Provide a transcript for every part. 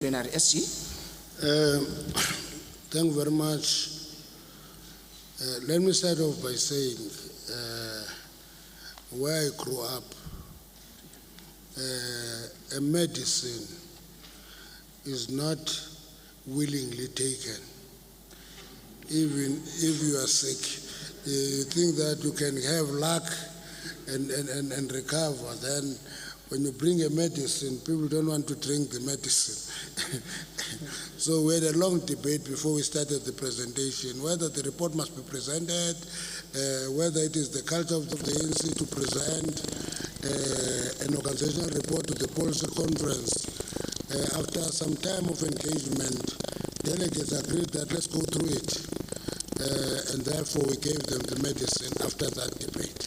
Plenary SG. Thank you very much. Let me start off by saying where I grew up, a medicine is not willingly taken. Even if you are sick, you think that you can have luck and recover. Then when you bring a medicine, people don't want to drink the medicine. So we had a long debate before we started the presentation, whether the report must be presented, whether it is the culture of the ANC to present an organizational report to the policy conference. After some time of engagement, delegates agreed that let's go through it, and therefore we gave them the medicine after that debate.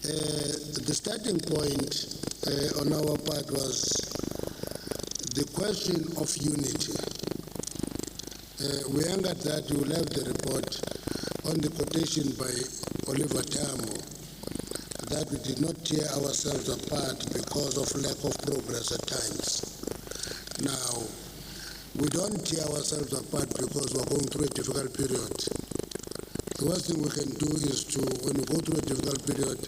The starting point on our part was the question of unity. We angered that you will have the report on the quotation by Oliver Tambo that we did not tear ourselves apart because of lack of progress at times. Now, we don't tear ourselves apart because we're going through a difficult period. The worst thing we can do is to, when we go through a difficult period,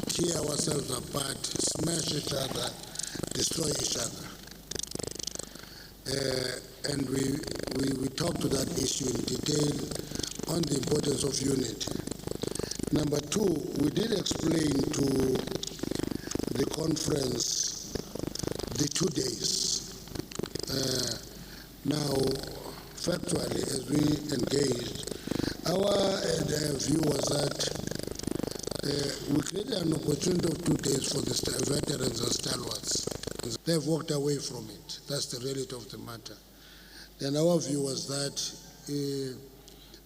tear ourselves apart, smash each other, destroy each other. And we talked to that issue in detail on the importance of unity. Number two, we did explain to the conference the 2 days. Now, factually, as we engaged, our view was that we created an opportunity of 2 days for the veterans and stalwarts. They've walked away from it. That's the reality of the matter. Then our view was that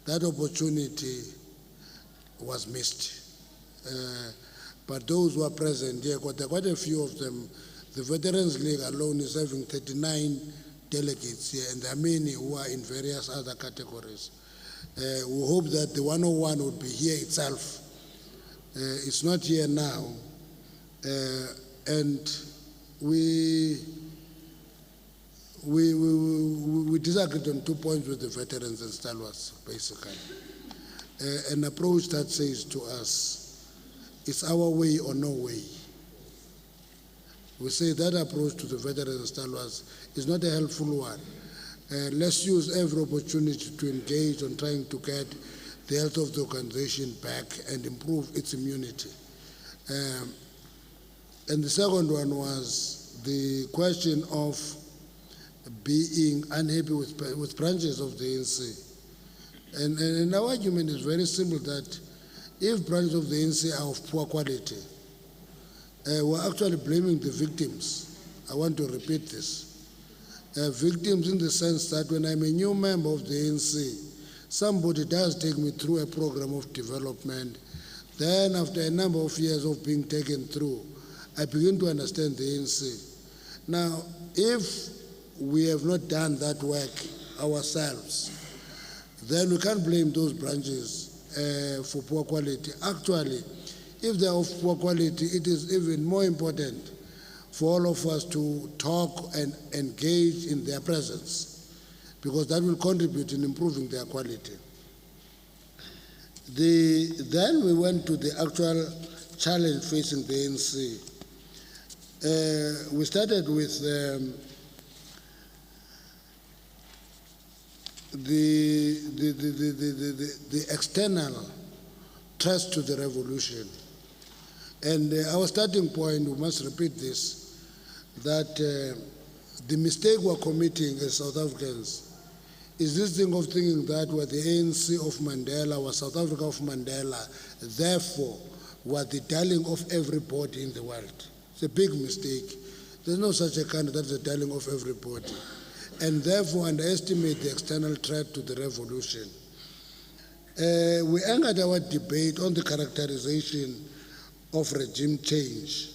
that opportunity was missed. But those who are present here, quite a few of them, the Veterans League alone is having 39 delegates here, and there are many who are in various other categories. We hope that the 101 would be here itself. It's not here now. And we disagreed on 2 points with the veterans and stalwarts, basically. An approach that says to us, it's our way or no way. We say that approach to the veterans and stalwarts is not a helpful one. Let's use every opportunity to engage on trying to get the health of the organization back and improve its immunity. And the second one was the question of being unhappy with branches of the ANC. And our argument is very simple, that if branches of the ANC are of poor quality, we're actually blaming the victims. I want to repeat this. Victims in the sense that when I'm a new member of the ANC, somebody does take me through a program of development. Then after a number of years of being taken through, I begin to understand the ANC. Now, if we have not done that work ourselves, then we can't blame those branches for poor quality. Actually, if they're of poor quality, it is even more important for all of us to talk and engage in their presence, because that will contribute in improving their quality. Then we went to the actual challenge facing the ANC. We started with the external threats to the revolution. And our starting point, we must repeat this, that the mistake we're committing as South Africans is this thing of thinking that we're the ANC of Mandela, we're South Africa of Mandela, therefore we're the darling of everybody in the world. It's a big mistake. There's no such a country that's the darling of everybody, and therefore underestimate the external threat to the revolution. We anchored our debate on the characterization of regime change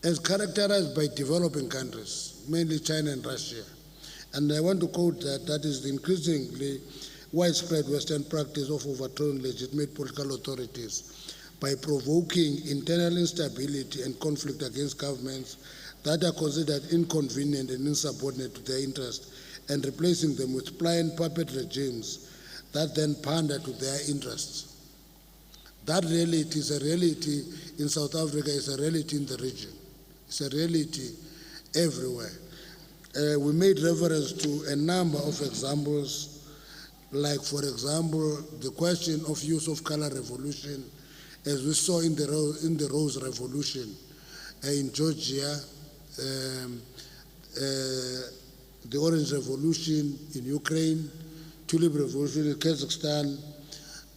as characterized by developing countries, mainly China and Russia. And I want to quote that is the increasingly widespread Western practice of overthrowing legitimate political authorities by provoking internal instability and conflict against governments that are considered inconvenient and insubordinate to their interests, and replacing them with pliant puppet regimes that then pander to their interests. That reality is a reality in South Africa, it's a reality in the region, it's a reality everywhere. We made reference to a number of examples, like, for example, the question of use of color revolution, as we saw in the Rose Revolution in Georgia, the Orange Revolution in Ukraine, Tulip Revolution in Kazakhstan,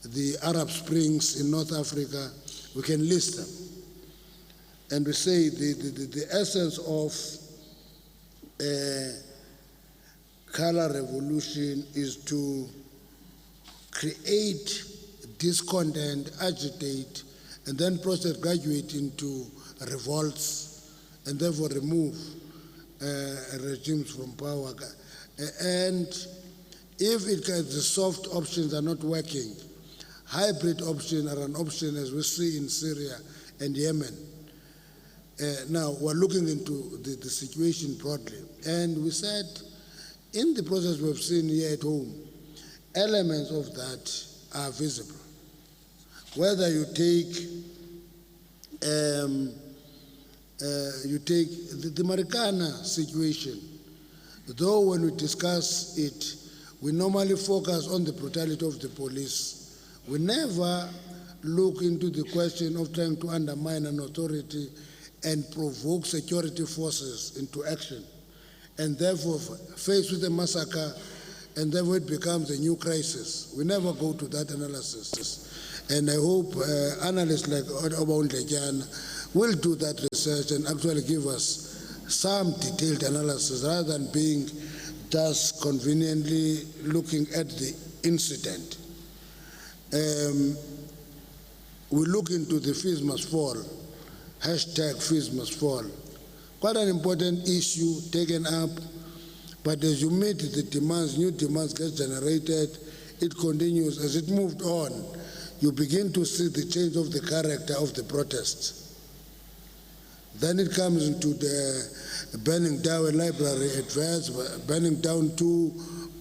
the Arab Springs in North Africa. We can list them. And we say the essence of color revolution is to create discontent, agitate, and then process graduate into revolts, and therefore remove regimes from power. And if the soft options are not working, hybrid options are an option, as we see in Syria and Yemen. Now, we're looking into the situation broadly. And we said, in the process we've seen here at home, elements of that are visible. Whether you take the Marikana situation, though when we discuss it, we normally focus on the brutality of the police. We never look into the question of trying to undermine an authority and provoke security forces into action, and therefore faced with a massacre, and therefore it becomes a new crisis. We never go to that analysis. And I hope analysts like Obawundletyana will do that research and actually give us some detailed analysis rather than being just conveniently looking at the incident. We look into the fees must fall, hashtag fees must fall. Quite an important issue taken up, but as you meet the demands, new demands get generated, it continues. As it moved on, you begin to see the change of the character of the protests. Then it comes into the burning down a library at West, burning down 2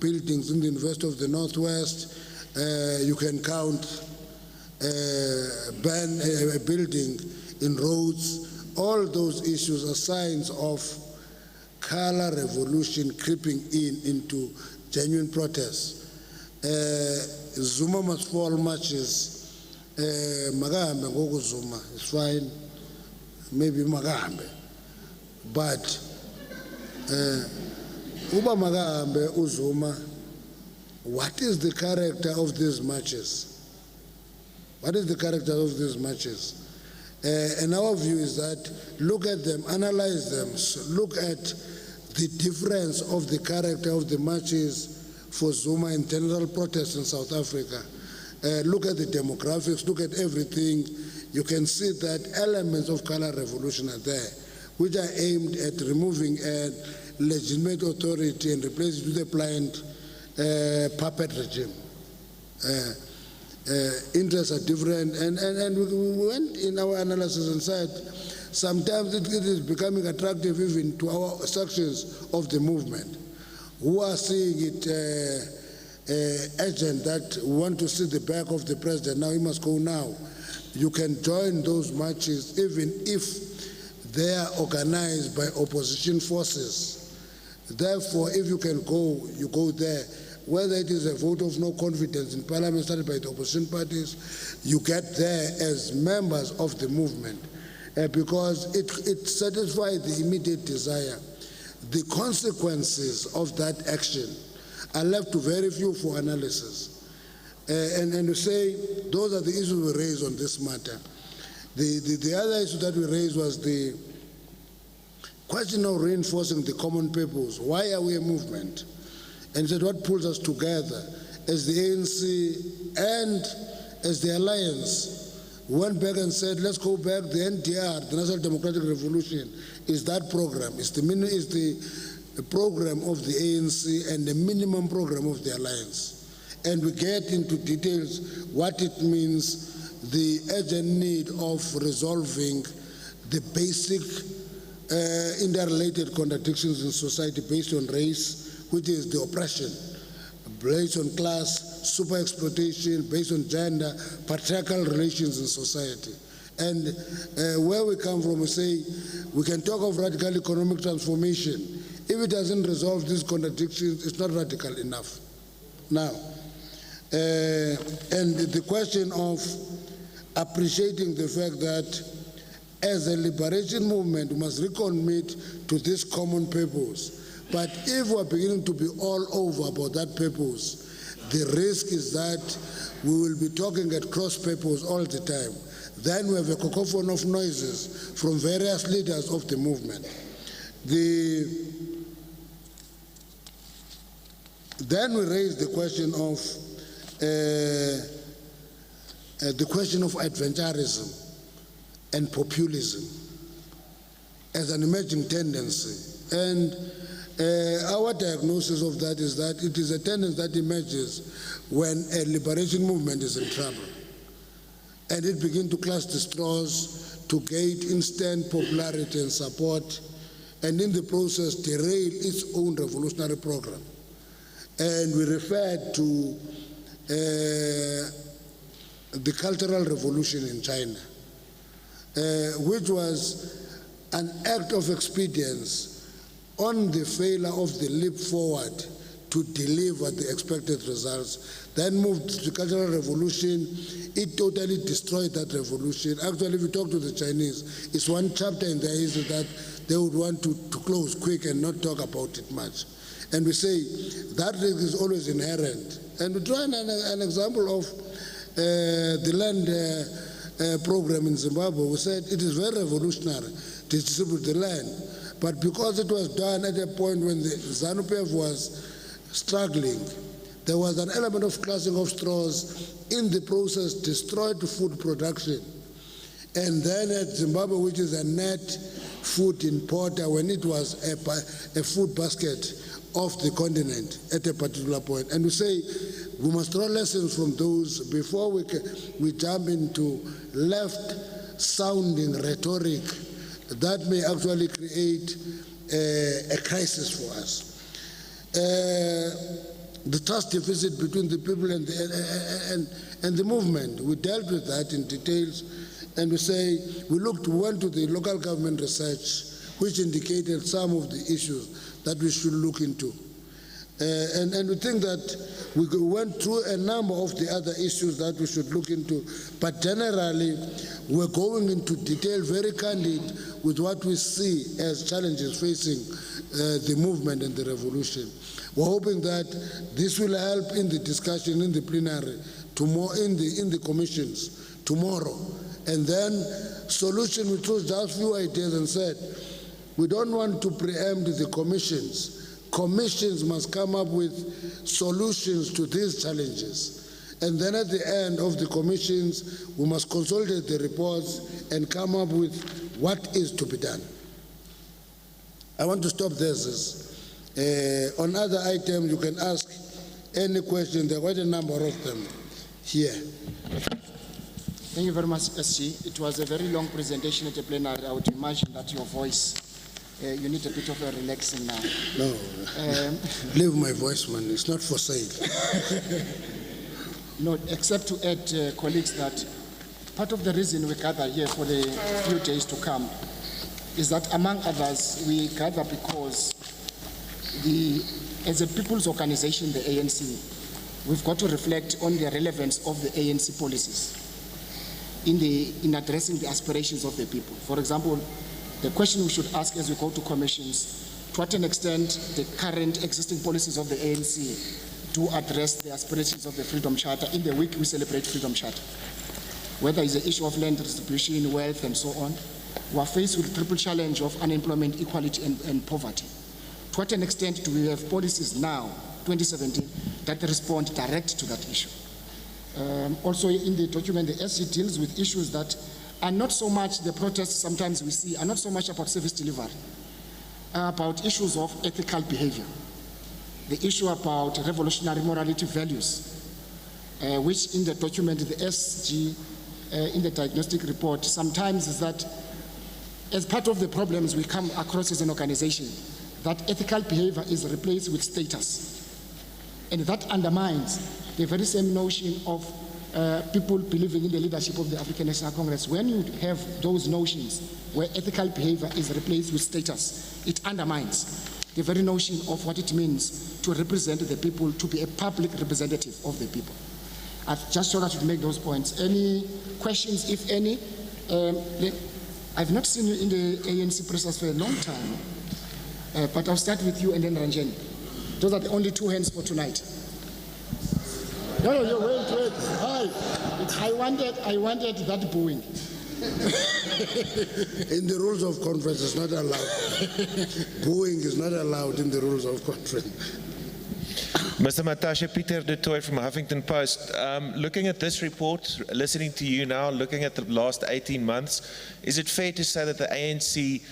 buildings in the University of the Northwest. You can count burn a building in Rhodes. All those issues are signs of color revolution creeping into genuine protests. Zuma must fall marches. Magahambe ngoku Zuma, it's fine. Maybe Magahambe. But uba Magahambe uZuma, what is the character of these marches? What is the character of these marches? And our view is that look at them, analyze them, look at the difference of the character of the marches for Zuma and general protests in South Africa. Look at the demographics, look at everything. You can see that elements of color revolution are there, which are aimed at removing a legitimate authority and replacing it with a pliant puppet regime. Interests are different, and we went in our analysis and said sometimes it is becoming attractive even to our sections of the movement who are seeing it urgent that want to see the back of the president. Now he must go now. You can join those marches even if they are organized by opposition forces. Therefore, if you can go, you go there. Whether it is a vote of no confidence in parliament started by the opposition parties, you get there as members of the movement because it satisfies the immediate desire. The consequences of that action are left to very few for analysis. And to say those are the issues we raised on this matter. The other issue that we raised was the question of reinforcing the common purpose. Why are we a movement? And said what pulls us together as the ANC and as the alliance. We went back and said, let's go back. The NDR, the National Democratic Revolution, is that program. It's the program of the ANC and the minimum program of the alliance. And we get into details what it means, the urgent need of resolving the basic interrelated contradictions in society based on race, which is the oppression, based on class, super exploitation, based on gender, patriarchal relations in society. And where we come from, we say we can talk of radical economic transformation. If it doesn't resolve these contradictions, it's not radical enough. Now, and the question of appreciating the fact that as a liberation movement, we must recommit to this common purpose. But if we're beginning to be all over about that purpose, the risk is that we will be talking at cross purpose all the time. Then we have a cacophony of noises from various leaders of the movement. Then we raise the question of adventurism and populism as an emerging tendency. And our diagnosis of that is that it is a tendency that emerges when a liberation movement is in trouble. And it begins to clutch the straws to gain instant popularity and support, and in the process derail its own revolutionary program. And we referred to the Cultural Revolution in China, which was an act of expedience on the failure of the leap forward to deliver the expected results. Then moved to the Cultural Revolution. It totally destroyed that revolution. Actually, if you talk to the Chinese, it's one chapter in their history that they would want to close quick and not talk about it much. And we say that risk is always inherent. And we try an example of the land program in Zimbabwe. We said it is very revolutionary to distribute the land. But because it was done at a point when the ZANU-PF was struggling, there was an element of clutching of straws. In the process, destroyed food production. And then at Zimbabwe, which is a net food importer, when it was a food basket of the continent at a particular point. And we say we must draw lessons from those before we jump into left-sounding rhetoric that may actually create a crisis for us. The trust deficit between the people and the movement. We dealt with that in details, and we say we went to the local government research, which indicated some of the issues that we should look into. And we think that we went through a number of the other issues that we should look into, but generally we're going into detail, very candid with what we see as challenges facing the movement and the revolution. We're hoping that this will help in the discussion in the plenary, in the commissions tomorrow. And then solution, we chose just few ideas and said, we don't want to preempt the commissions. Commissions must come up with solutions to these challenges. And then at the end of the commissions, we must consolidate the reports and come up with what is to be done. I want to stop there. On other items, you can ask any question. There are quite a number of them here. Thank you very much, SG. It was a very long presentation at the plenary. I would imagine that your voice, you need a bit of a relaxing now. No, leave my voice, man. It's not for sale. No, except to add, colleagues, that part of the reason we gather here for the few days to come is that, among others, we gather because as a people's organization, the ANC, we've got to reflect on the relevance of the ANC policies in addressing the aspirations of the people. For example, the question we should ask as we go to commissions, to what an extent the current existing policies of the ANC do address the aspirations of the Freedom Charter in the week we celebrate Freedom Charter. Whether it's the issue of land distribution, wealth, and so on, we are faced with the triple challenge of unemployment, equality, and poverty. To what an extent do we have policies now, 2017, that respond direct to that issue? Also in the document, the SC deals with issues that are not so much, the protests sometimes we see, are not so much about service delivery, about issues of ethical behavior, the issue about revolutionary morality values, which in the document the SG in the diagnostic report sometimes is that as part of the problems we come across as an organization, that ethical behavior is replaced with status. And that undermines the very same notion of people believing in the leadership of the African National Congress. When you have those notions where ethical behavior is replaced with status, it undermines the very notion of what it means to represent the people, to be a public representative of the people. I've just thought I should make those points. Any questions, if any? I've not seen you in the ANC process for a long time, but I'll start with you and then Ranjani. Those are the only two hands for tonight. No, wait. Hi. I wanted that booing. In the rules of conference, it's not allowed. Booing is not allowed in the rules of conference. Mr. Matashe, Peter de Tooy from Huffington Post. Looking at this report, listening to you now, looking at the last 18 months, is it fair to say that the ANC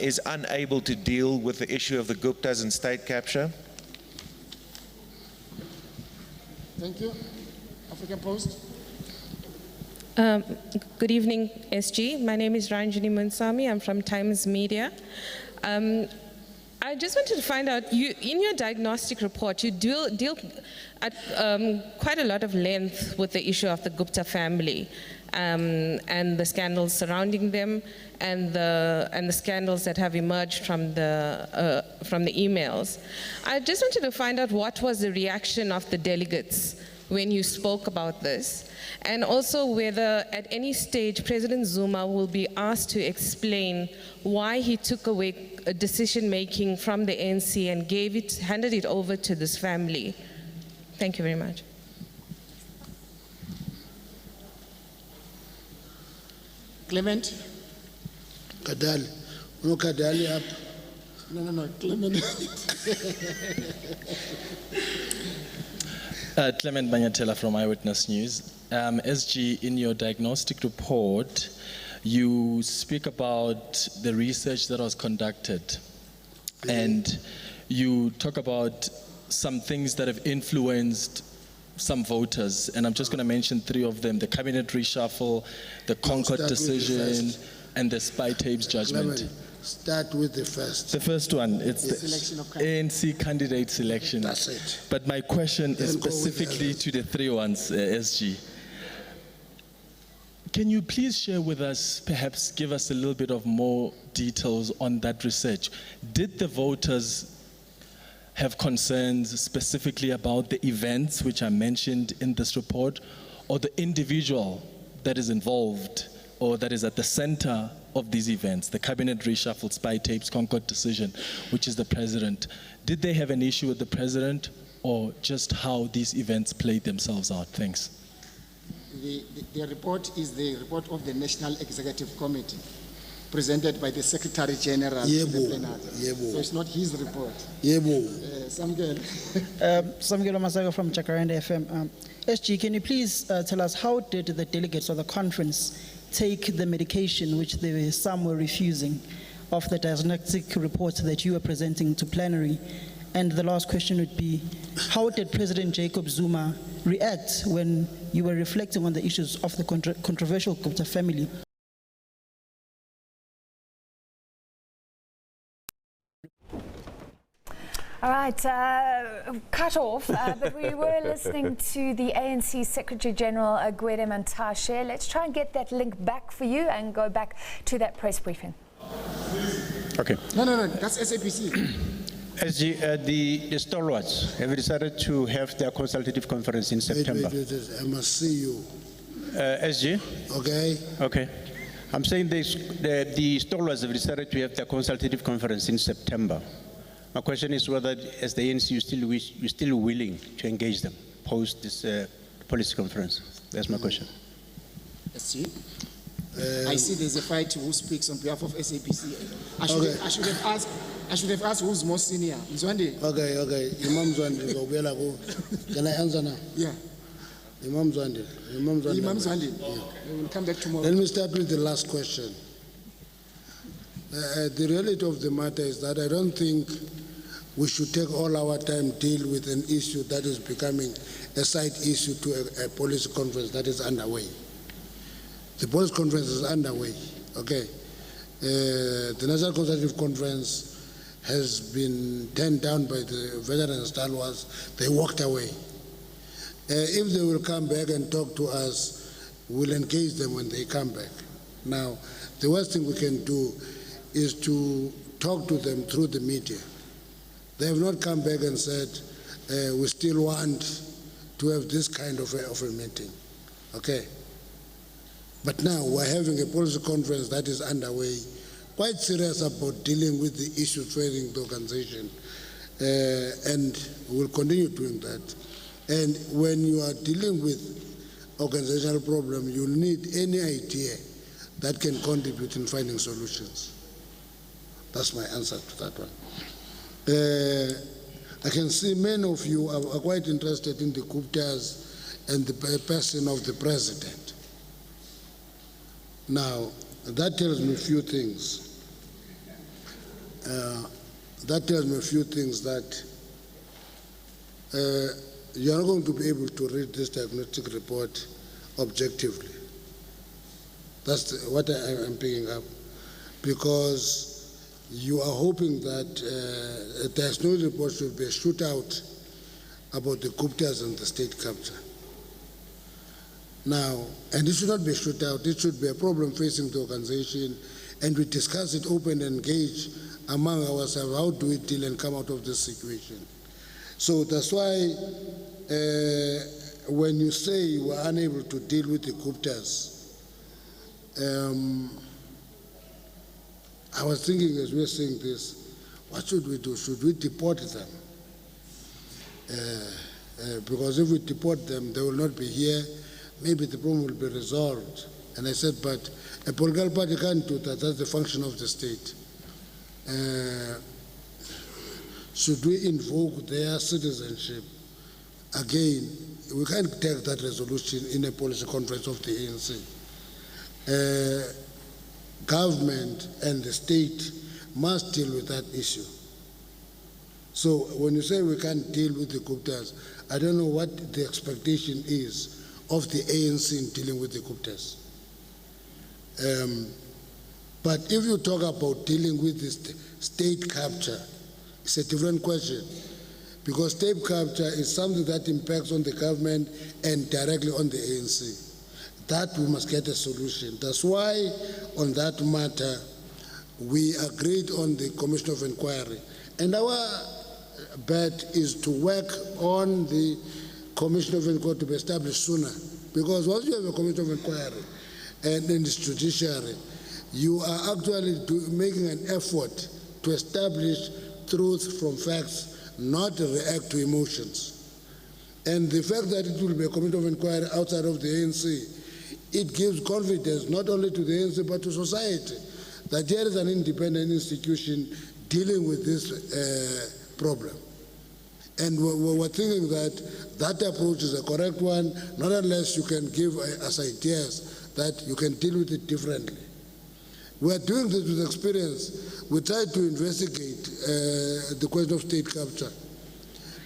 is unable to deal with the issue of the Guptas and state capture? Thank you. African Post. Good evening, SG. My name is Ranjani Munsami. I'm from Times Media. I just wanted to find out, in your diagnostic report, you deal at quite a lot of length with the issue of the Gupta family and the scandals surrounding them and the scandals that have emerged from the emails. I just wanted to find out what was the reaction of the delegates when you spoke about this, and also whether at any stage President Zuma will be asked to explain why he took away decision-making from the ANC and handed it over to this family. Thank you very much. Clement? Kadali. No Kadali up. No, Clement. Clement Banyatela from Eyewitness News. SG, in your diagnostic report, you speak about the research that was conducted, and you talk about some things that have influenced some voters, and I'm just going to mention three of them: the cabinet reshuffle, the Concord decision, and the spy tapes judgment. Clement, start with the first. The first one, it's the selection of ANC candidate selection. That's it. But my question is Then go with the specifically others. to the three ones, SG. Can you please share with us, perhaps give us a little bit of more details on that research? Did the voters have concerns specifically about the events which are mentioned in this report, or the individual that is involved or that is at the center of these events, the cabinet reshuffle, spy tapes, Concord decision, which is the president? Did they have an issue with the president, or just how these events played themselves out? Thanks. The report is the report of the National Executive Committee, presented by the Secretary General to the plenary. So it's not his report. Samgel. Samgelo Masago from Jacaranda FM. SG, can you please tell us, how did the delegates of the conference take the medication which some were refusing of the diagnostic report that you were presenting to plenary? And the last question would be, how did President Jacob Zuma react when you were reflecting on the issues of the controversial Gupta family? All right, cut off, but we were listening to the ANC Secretary General, Gwede Mantashe. Let's try and get that link back for you and go back to that press briefing. Okay. No, that's SABC. SG, the stalwarts have decided to have their consultative conference in September. Wait, I must see you. SG? Okay. Okay. I'm saying the stalwarts have decided to have their consultative conference in September. My question is whether, as the ANC, you're still willing to engage them post this policy conference. That's my question. SG? I see there's a fight who speaks on behalf of SABC. I should have asked who's more senior. Mzwande? Okay. Imam Zwande. Can I answer now? Yeah. Imam Zwande. Yeah. We will come back tomorrow. Let me start with the last question. The reality of the matter is that I don't think we should take all our time deal with an issue that is becoming a side issue to a policy conference that is underway. The policy conference is underway, okay? The National Consultative Conference has been turned down by the veteran stalwarts. They walked away. If they will come back and talk to us, we'll engage them when they come back. Now, the worst thing we can do is to talk to them through the media. They have not come back and said, we still want to have this kind of a meeting, okay? But now we're having a policy conference that is underway, quite serious about dealing with the issues facing the organization, and we'll continue doing that. And when you are dealing with organizational problem, you'll need any idea that can contribute in finding solutions. That's my answer to that one. I can see many of you are quite interested in the Guptas and the person of the president. Now, that tells me a few things. That you are not going to be able to read this diagnostic report objectively. That's what I'm picking up. Because you are hoping that a diagnostic report should be a shootout about the Guptas and the state capture. Now, and it should not be a shootout, it should be a problem facing the organization, and we discuss it open and engage among ourselves. How do we deal and come out of this situation? So that's why when you say you were unable to deal with the Guptas, I was thinking as we were saying this, what should we do? Should we deport them? Because if we deport them, they will not be here. Maybe the problem will be resolved. And I said, but a political party can't do that. That's the function of the state. Should we invoke their citizenship? Again, we can't take that resolution in a policy conference of the ANC. Government and the state must deal with that issue. So when you say we can't deal with the Guptas, I don't know what the expectation is of the ANC in dealing with the Guptas. But if you talk about dealing with the state capture, it's a different question. Because state capture is something that impacts on the government and directly on the ANC. That we must get a solution. That's why on that matter, we agreed on the Commission of Inquiry. And our bet is to work on the Commission of Inquiry to be established sooner. Because once you have a Commission of Inquiry and then the judiciary, you are actually making an effort to establish truth from facts, not react to emotions. And the fact that it will be a Commission of Inquiry outside of the ANC, it gives confidence not only to the ANC but to society that there is an independent institution dealing with this problem. And we're thinking that that approach is a correct one, not unless you can give us ideas that you can deal with it differently. We're doing this with experience. We tried to investigate the question of state capture.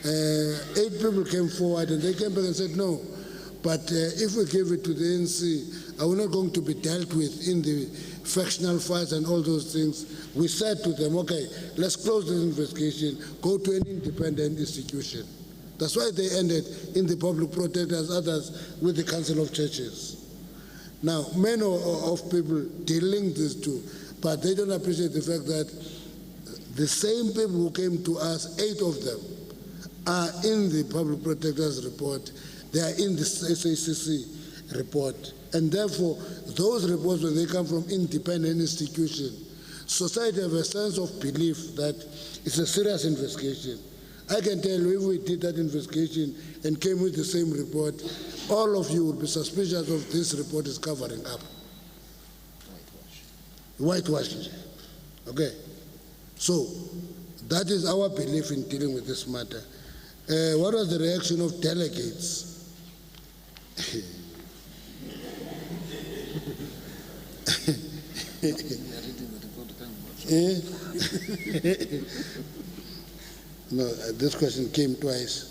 8 people came forward and they came back and said, no, but if we give it to the ANC, are we not going to be dealt with in the factional fights and all those things? We said to them, okay, let's close this investigation, go to an independent institution. That's why they ended in the public protectors, others with the Council of Churches. Now, many of people dealing this too, but they don't appreciate the fact that the same people who came to us, 8 of them, are in the public protectors report. They are in the SABC report. And therefore, those reports, when they come from independent institutions, society have a sense of belief that it's a serious investigation. I can tell you, if we did that investigation and came with the same report, all of you would be suspicious of this report is covering up. Whitewashing. Okay. So, that is our belief in dealing with this matter. What was the reaction of delegates? No, this question came twice.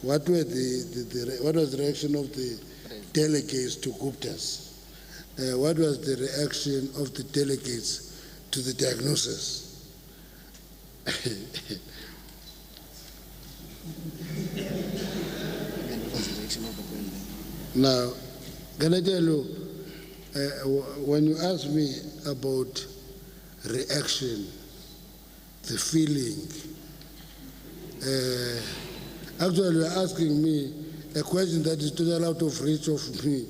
What was the reaction of the delegates to Guptas? what was the reaction of the delegates to the diagnosis? Now, can I tell you, when you ask me about reaction, the feeling, actually you're asking me a question that is totally out of reach of me.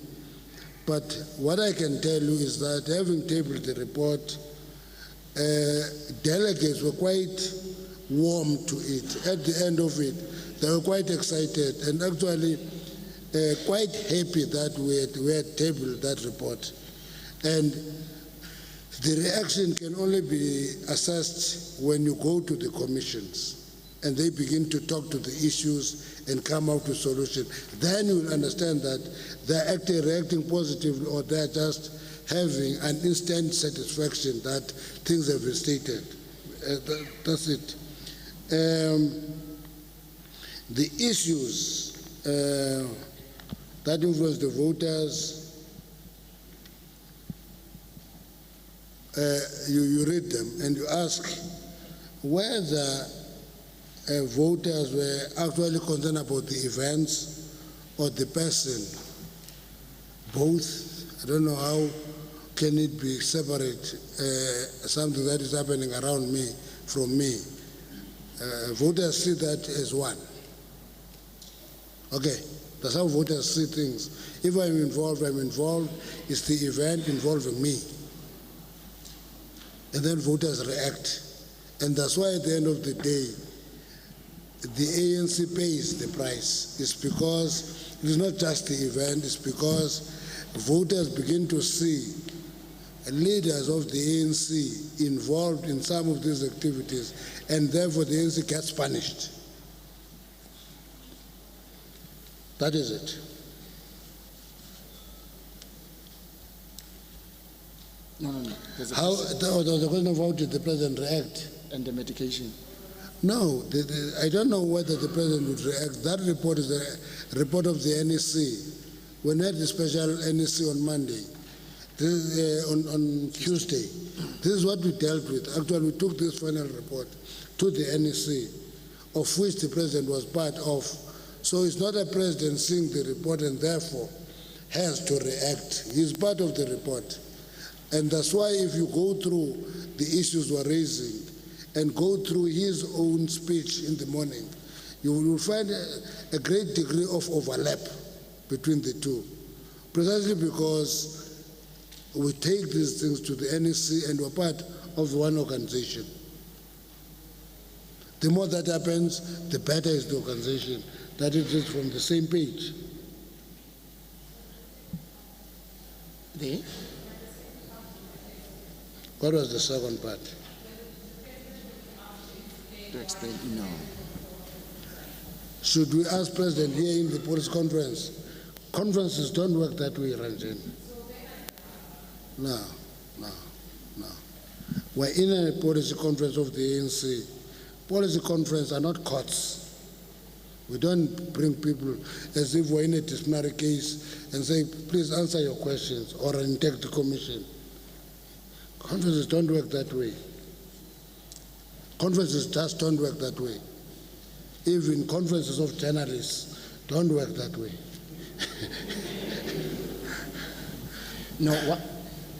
But what I can tell you is that having tabled the report, delegates were quite warm to it. At the end of it, they were quite excited and actually quite happy that we had tabled that report. And the reaction can only be assessed when you go to the commissions and they begin to talk to the issues and come out with solutions. Then you will understand that they're reacting positively or they're just having an instant satisfaction that things have been stated. That's it. The issues that influence the voters, you read them and you ask whether voters were actually concerned about the events or the person. Both. I don't know how can it be separate, something that is happening around me from me. Voters see that as one. Okay, that's how voters see things. If I'm involved, I'm involved. It's the event involving me. And then voters react. And that's why at the end of the day, the ANC pays the price. It's because it is not just the event, it's because voters begin to see leaders of the ANC involved in some of these activities, and therefore the ANC gets punished. That is it. No. There's a How, question. the question of how did the president react? And the medication. No, I don't know whether the president would react. That report is a report of the NEC. We had the special NEC on Monday, on Tuesday. This is what we dealt with. Actually, we took this final report to the NEC, of which the president was part of. So it's not a president seeing the report and therefore has to react. He's part of the report. And that's why if you go through the issues we're raising and go through his own speech in the morning, you will find a great degree of overlap between the two, precisely because we take these things to the NEC and we're part of one organization. The more that happens, the better is the organization, that it is from the same page. What was the second part? To explain, no. Should we ask President here in the police conference? Conferences don't work that way, Ranjan. No. We're in a policy conference of the ANC. Policy conference are not courts. We don't bring people as if we're in a disciplinary case and say, please answer your questions, or an integrity commission. Conferences don't work that way. Conferences just don't work that way. Even conferences of journalists don't work that way. No,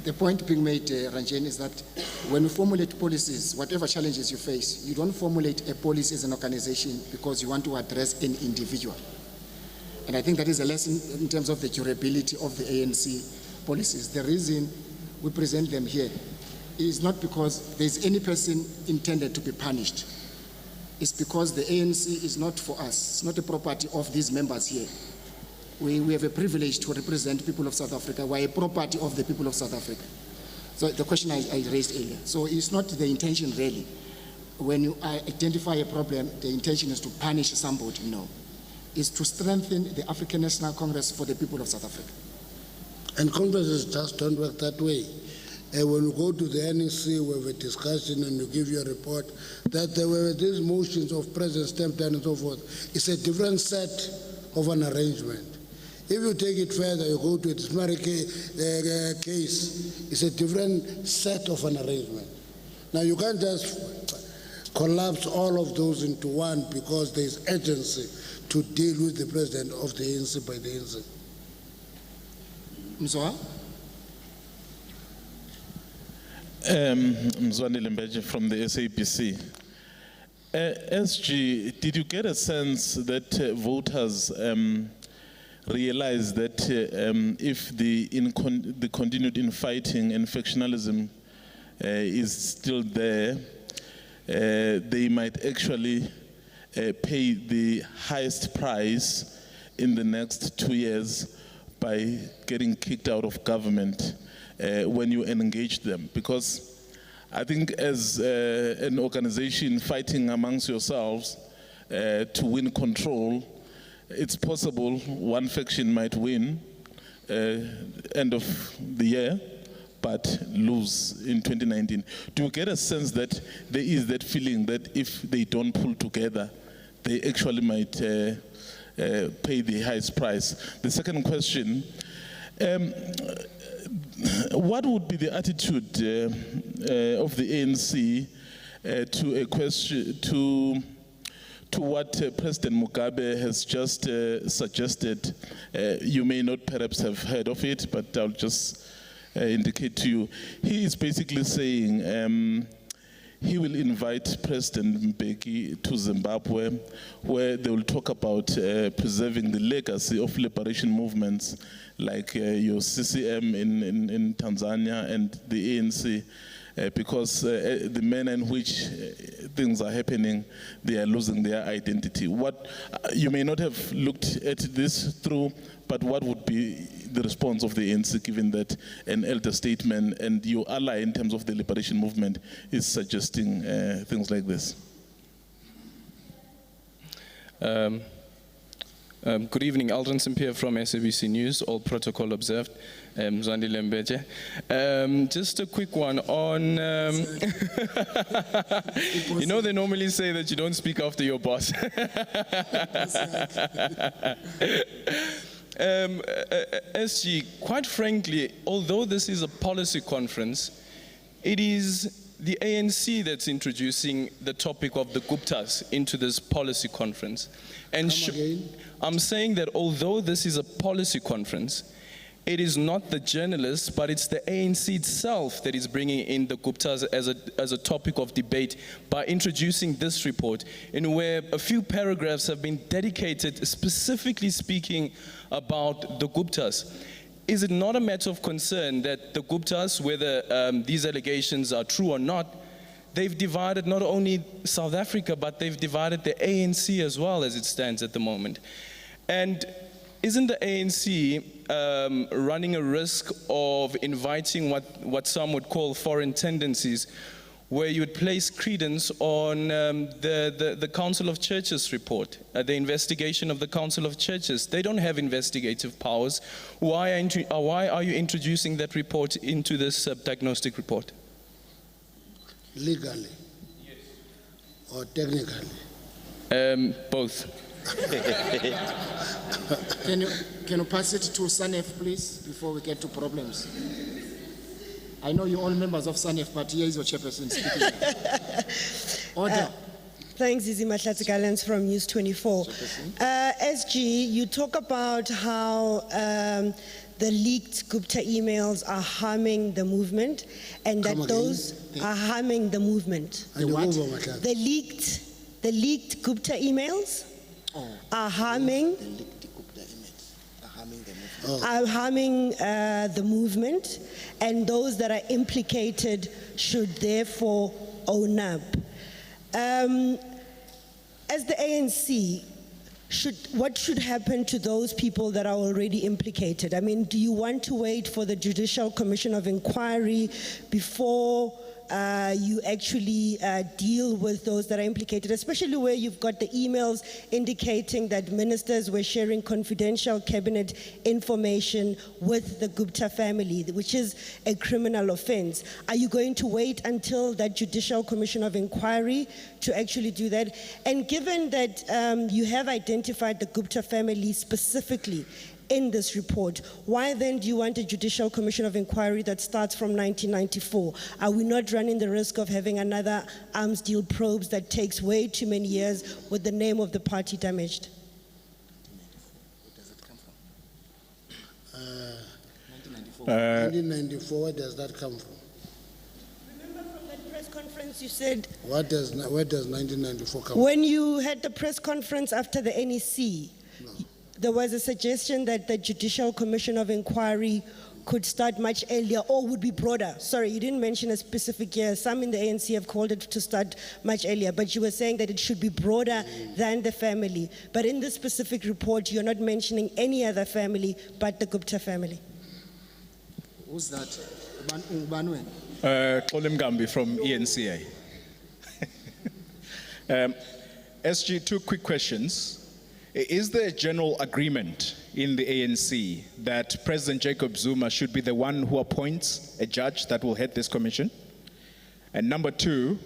the point being made, Ranjan, is that when you formulate policies, whatever challenges you face, you don't formulate a policy as an organization because you want to address an individual. And I think that is a lesson in terms of the durability of the ANC policies. The reason we present them here is not because there's any person intended to be punished. It's because the ANC is not for us. It's not a property of these members here. We have a privilege to represent people of South Africa. We're a property of the people of South Africa. So the question I raised earlier. So it's not the intention really. When you identify a problem, the intention is to punish somebody. No. It's to strengthen the African National Congress for the people of South Africa. And congresses just don't work that way. When you go to the NEC, we have a discussion and you give your report that there were these motions of President stamp down and so forth. It's a different set of an arrangement. If you take it further, you go to a disciplinary case, it's a different set of an arrangement. Now you can't just collapse all of those into one because there is urgency to deal with the president of the ANC by the ANC. Mzwa? Mzwani Lembeje from the SABC. SG, did you get a sense that voters realize that if the continued infighting and factionalism is still there, they might actually pay the highest price in the next 2 years by getting kicked out of government when you engage them? Because I think as an organization fighting amongst yourselves to win control, it's possible one faction might win end of the year, but lose in 2019. Do you get a sense that there is that feeling that if they don't pull together, they actually might pay the highest price? The second question, what would be the attitude of the ANC to a question, to what President Mugabe has just suggested? You may not perhaps have heard of it, but I'll just indicate to you. He is basically saying he will invite President Mbeki to Zimbabwe, where they will talk about preserving the legacy of liberation movements like your CCM in Tanzania and the ANC, because the manner in which things are happening, they are losing their identity. What you may not have looked at this through, but what would be the response of the ANC given that an elder statesman and your ally in terms of the liberation movement is suggesting things like this? Good evening, Aldrin Sampier from SABC News, all protocol observed. Mzwani Lembeje. Just a quick one on, you know they normally say that you don't speak after your boss. SG, quite frankly, although this is a policy conference, it is the ANC that's introducing the topic of the Guptas into this policy conference. And I'm saying that although this is a policy conference, it is not the journalists, but it's the ANC itself that is bringing in the Guptas as a topic of debate by introducing this report, in where a few paragraphs have been dedicated specifically speaking about the Guptas. Is it not a matter of concern that the Guptas, whether these allegations are true or not, they've divided not only South Africa, but they've divided the ANC as well as it stands at the moment? And isn't the ANC running a risk of inviting what some would call foreign tendencies, where you would place credence on the Council of Churches report, the investigation of the Council of Churches? They don't have investigative powers. Why are you introducing that report into this diagnostic report? Legally? Yes. Or technically? Both. Can you pass it to SANEF, please, before we get to problems? I know you're all members of SANEF, but here is your chairperson speaking. Order. Thanks, Zizi Mahlatsi-Gallens from News 24. SG, you talk about how the leaked Gupta emails are harming the movement, and that those are harming the movement. The what? The leaked Gupta emails are harming the movement, and those that are implicated should therefore own up. As the ANC, what should happen to those people that are already implicated? I mean, do you want to wait for the Judicial Commission of Inquiry before you actually deal with those that are implicated, especially where you've got the emails indicating that ministers were sharing confidential cabinet information with the Gupta family, which is a criminal offense? Are you going to wait until that Judicial Commission of Inquiry to actually do that? And given that you have identified the Gupta family specifically in this report. Why then do you want a judicial commission of inquiry that starts from 1994? Are we not running the risk of having another arms deal probes that takes way too many years with the name of the party damaged? Uh, 1994, where does that come from? Remember from that press conference you said, Where does 1994 come from? when you had the press conference after the NEC, there was a suggestion that the Judicial Commission of Inquiry could start much earlier or would be broader. Sorry, you didn't mention a specific year. Some in the ANC have called it to start much earlier, but you were saying that it should be broader than the family. But in this specific report, you're not mentioning any other family but the Gupta family. Who's that? Banwen. Xolim Gambi from ENCA. SG, two quick questions. Is there a general agreement in the ANC that President Jacob Zuma should be the one who appoints a judge that will head this commission? And number two,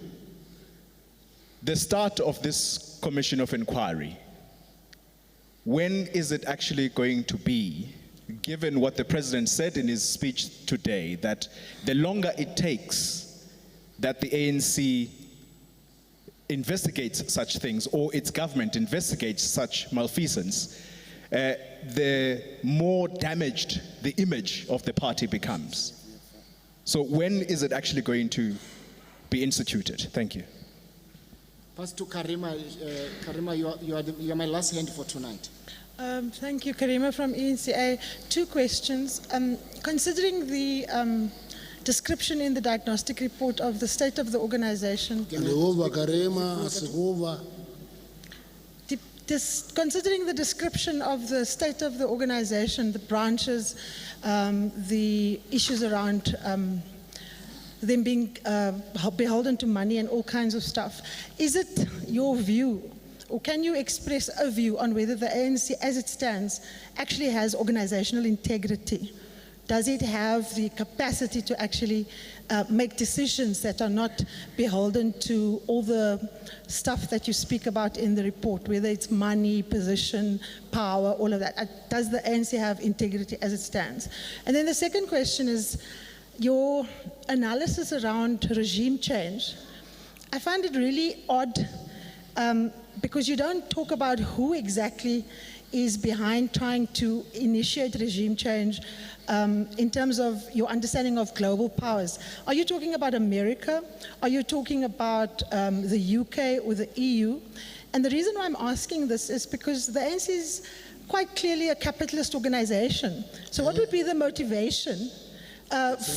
the start of this commission of inquiry, when is it actually going to be, given what the president said in his speech today, that the longer it takes that the ANC investigates such things, or its government investigates such malfeasance, the more damaged the image of the party becomes. So when is it actually going to be instituted? Thank you. Pass to Karima. Karima, you are my last hand for tonight. Thank you, Karima from ENCA. Two questions. Considering the description in the diagnostic report of the state of the organization, considering the description of the state of the organization, the branches, the issues around them being beholden to money and all kinds of stuff, is it your view, or can you express a view on whether the ANC as it stands actually has organizational integrity? Does it have the capacity to actually make decisions that are not beholden to all the stuff that you speak about in the report, whether it's money, position, power, all of that? Does the ANC have integrity as it stands? And then the second question is your analysis around regime change. I find it really odd because you don't talk about who exactly is behind trying to initiate regime change in terms of your understanding of global powers. Are you talking about America? Are you talking about the UK or the EU? And the reason why I'm asking this is because the ANC is quite clearly a capitalist organization. So what would be the motivation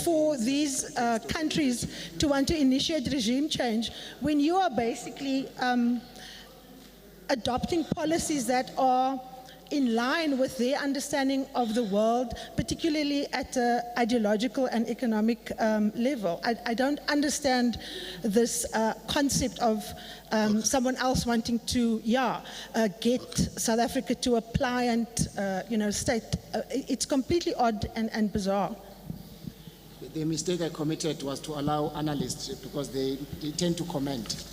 for these countries to want to initiate regime change when you are basically adopting policies that are in line with their understanding of the world, particularly at an ideological and economic level? I don't understand this concept of someone else wanting to, get South Africa to apply and, state. It's completely odd and bizarre. The mistake I committed was to allow analysts, because they tend to comment.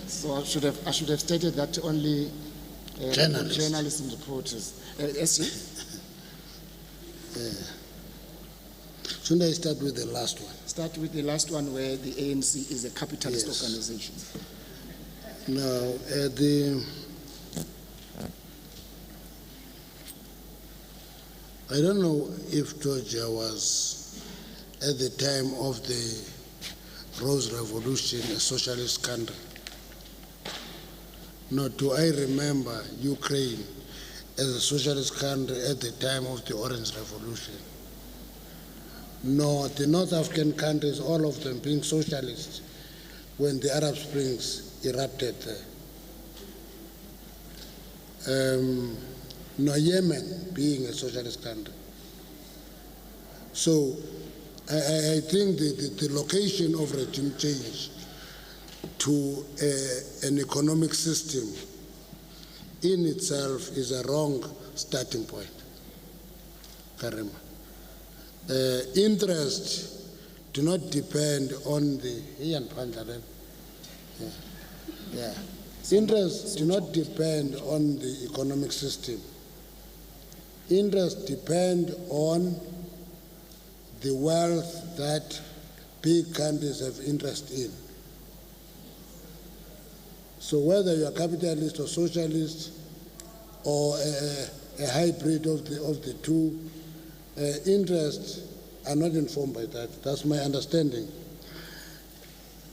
So I should have stated that only journalists and reporters. Shouldn't I start with the last one? Start with the last one, where the ANC is a capitalist organization. Now, I don't know if Georgia was, at the time of the Rose Revolution, a socialist country. Nor do I remember Ukraine as a socialist country at the time of the Orange Revolution. Nor the North African countries, all of them being socialist when the Arab Springs erupted there. Nor Yemen being a socialist country. So I think the location of regime change to an economic system in itself is a wrong starting point. Karima. Interest do not depend on the Interest do not depend on the economic system. Interests depend on the wealth that big countries have interest in. So whether you are capitalist or socialist or a hybrid of the two, interests are not informed by that. That's my understanding.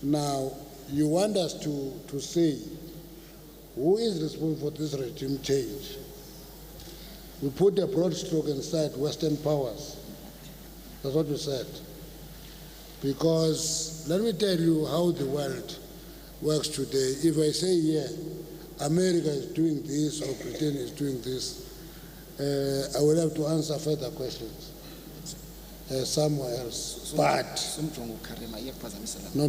Now, you want us to say who is responsible for this regime change? We put a broad stroke and said Western powers. That's what we said. Because let me tell you how the world works today. If I say here, America is doing this or Britain is doing this, I will have to answer further questions somewhere else. But no,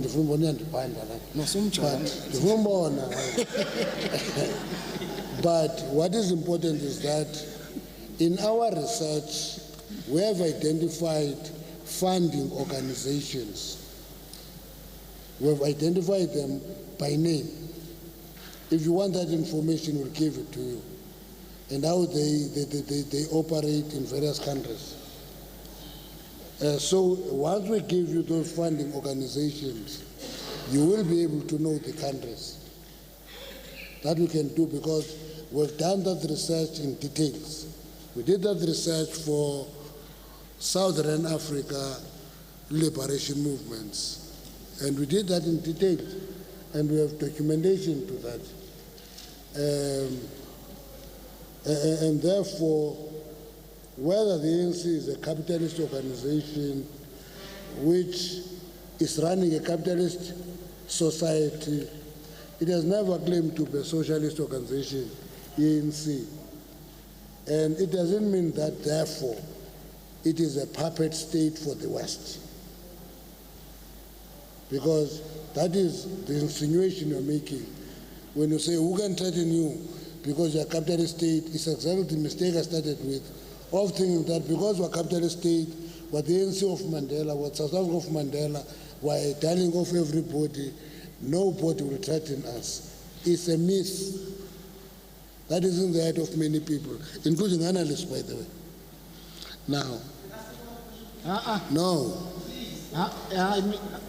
but what is important is that in our research, we have identified funding organizations. We have identified them by name. If you want that information, we'll give it to you. And how they operate in various countries. So once we give you those funding organizations, you will be able to know the countries. That we can do because we've done that research in details. We did that research for Southern Africa liberation movements. And we did that in detail. And we have documentation to that. And therefore, whether the ANC is a capitalist organization which is running a capitalist society, it has never claimed to be a socialist organization, ANC. And it doesn't mean that, therefore, it is a puppet state for the West. Because that is the insinuation you're making. When you say, who can threaten you because you're a capitalist state, it's exactly the mistake I started with, of thinking that because we're a capitalist state, we're the ANC of Mandela, we're South Africa of Mandela, we're a darling of everybody, nobody will threaten us. It's a myth. That is in the head of many people, including analysts, by the way. Now, no. There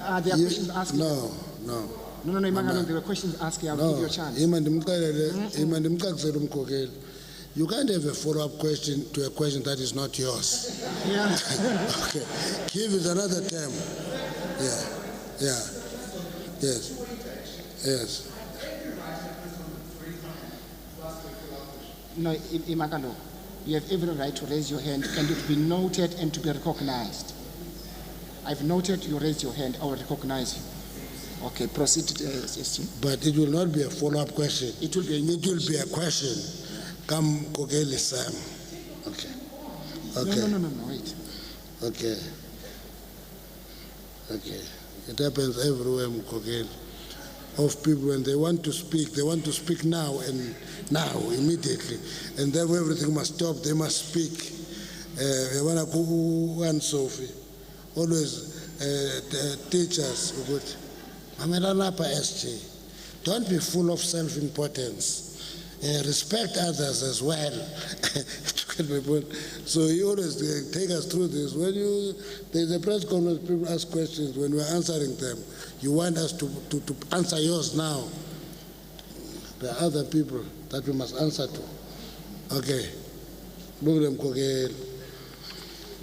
are questions asking. No. No, there were questions asking. I'll give you a chance. You can't have a follow-up question to a question that is not yours. Yeah. Okay. Give it another term. Yeah. Yes. No, Imagalo, you have every right to raise your hand and to be noted and to be recognized. I've noted you raised your hand, I will recognize you. Okay, proceed to the question. But it will not be a follow-up question. It will be a question. Come, Kogeli Sam. Okay. No, wait. Okay. It happens everywhere, Kogeli. Of people, when they want to speak now, immediately. And then everything must stop, they must speak. And Sophie, always teach us, don't be full of self-importance. Respect others as well. So you always take us through this. When there's a press conference, people ask questions. When we're answering them, you want us to answer yours now. There are other people that we must answer to. Okay.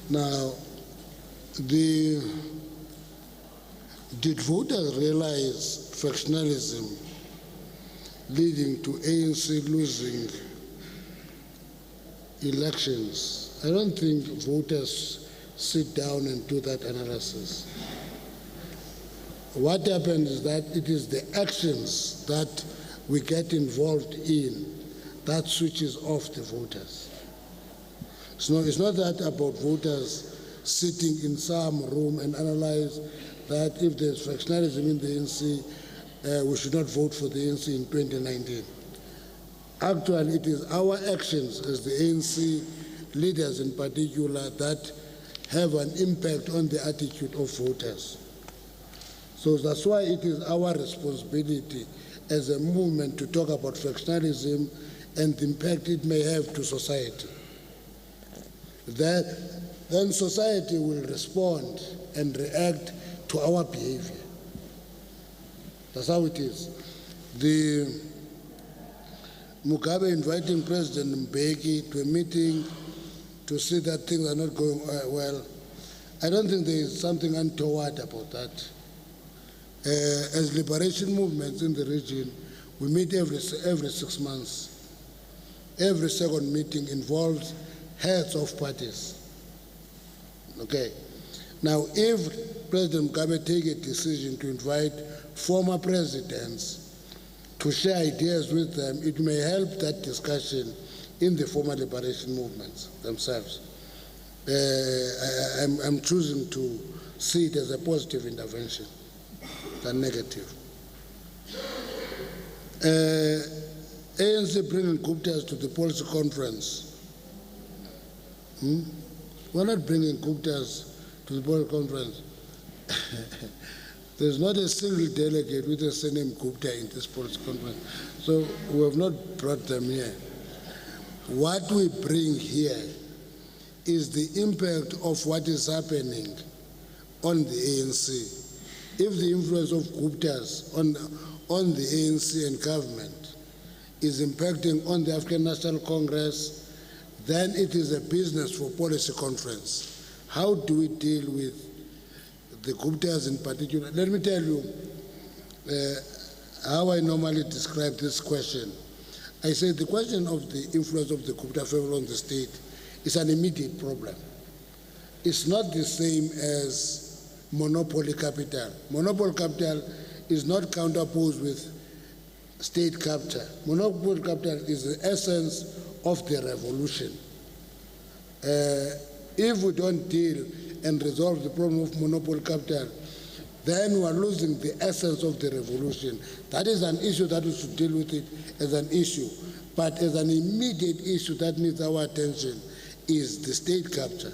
Now, did voters realize factionalism leading to ANC losing elections? I don't think voters sit down and do that analysis. What happened is that it is the actions that we get involved in that switches off the voters. So it's not that about voters sitting in some room and analyze that if there's factionalism in the ANC, we should not vote for the ANC in 2019. Actually, it is our actions as the ANC leaders in particular that have an impact on the attitude of voters. So that's why it is our responsibility as a movement to talk about factionalism and the impact it may have to society. then society will respond and react to our behavior. That's how it is. The Mugabe inviting President Mbeki to a meeting to see that things are not going well, I don't think there is something untoward about that. As liberation movements in the region, we meet every 6 months. Every second meeting involves heads of parties. Okay. Now, if President Mugabe take a decision to invite former presidents to share ideas with them, it may help that discussion in the former liberation movements themselves. I'm choosing to see it as a positive intervention than negative. ANC bringing Guptas to the policy conference. We're not bringing Guptas to the policy conference. There's not a single delegate with a surname Gupta in this policy conference, so we have not brought them here. What we bring here is the impact of what is happening on the ANC. If the influence of Guptas on the ANC and government is impacting on the African National Congress, then it is a business for policy conference. How do we deal with the Guptas in particular? Let me tell you how I normally describe this question. I say the question of the influence of the Gupta family on the state is an immediate problem. It's not the same as monopoly capital. Monopoly capital is not counterposed with state capture. Monopoly capital is the essence of the revolution. If we don't deal and resolve the problem of monopoly capital, then we are losing the essence of the revolution. That is an issue that we should deal with it as an issue. But as an immediate issue that needs our attention is the state capture.